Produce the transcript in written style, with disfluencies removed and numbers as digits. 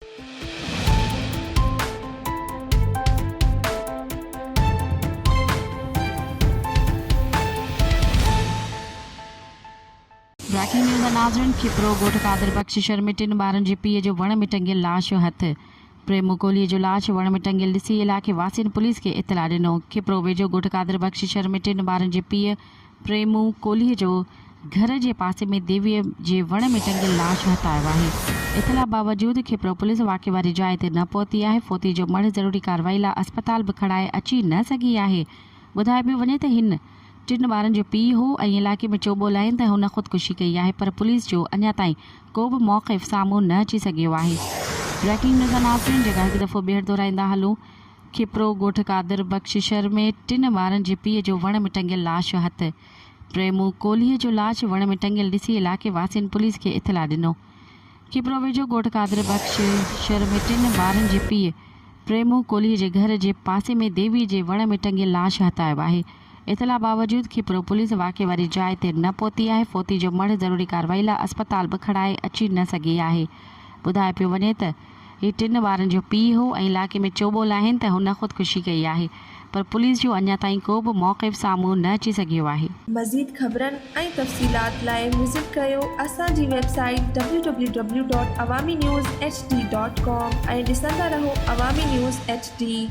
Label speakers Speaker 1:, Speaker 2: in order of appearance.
Speaker 1: Breaking news नाज़रीन खिपरो ॻोठ कादिर बख़्श शहर में 3 ॿारनि जे पीउ जो वण में टंगियल लाश जो हथ। प्रेमू कोहलीअ जो लाश वण में टंगियल ॾिसी इलाइक़े वासियुनि पुलिस खे इतला ॾिनो। खिपरो वेझो ॻोठ कादिर बख़्श शहर में 3 ॿारनि जे पीउ प्रेमू कोहलीअ जो घर जे पासे में देवीअ जे वण में टंगियल लाश हथायो आहे। इतला बावजूदि खिपरो पुलिस वाक़े वारी जाइ ते न पहुती आहे। फोती जो मर्द ज़रूरी कार्रवाई लाइ अस्पताल बि खणाए अची न सघी आहे। ॿुधाए पियो वञे त हिन 3 ॿारनि जो पीउ हो ऐं इलाइक़े में चोॿो लाहिनि त हुन ख़ुदकुशी कई आहे, पर पुलिस जो अञा ताईं को बि मौक़िफ़ साम्हूं न अची सघियो आहे। ब्रेकिंग न्यूज़ नाज़रीन जॻह हिकु दफ़ो ॿीहर दोहराईंदा हलूं। खिपरो ॻोठ कादिर बख़्श शहर में 3 ॿारनि जे पीउ जो वण में टंगियल लाश जो हथ। प्रेमू कोहलीअ जो लाश वण में टंगियल ॾिसी इलाइक़े वासियुनि पुलिस खे इतला ॾिनो। खिपरो वेझो ॻोठ कादिर बख़्श शहर में 3 ॿारनि जे पीउ प्रेमू कोहलीअ जे घर जे पासे में देवीअ जे वण में टंगियल लाश हथायो आहे। इतला बावजूदि खिपरो पुलिस वाक़े वारी जाइ ते न पहुती आहे। फोती जो मर्द ज़रूरी कार्रवाई लाइ अस्पताल बि खणाए अची न सघी आहे। ॿुधाए पियो वञे त हीउ 3 ॿारनि जो पीउ हो ऐं इलाइक़े में चोॿो लाहिनि त हुन ख़ुदकुशी कई आहे, पर पुलिस जो अञा ताईं को बि मौक़िफ़ साम्हूं न अची सघियो आहे।
Speaker 2: मज़ीद ख़बरनि ऐं तफ़सीलात लाइ विज़िट कयो असांजी वेबसाइट www.awamiNewsHD.com ऐं ॾिसंदा रहो अवामी न्यूज़ HD।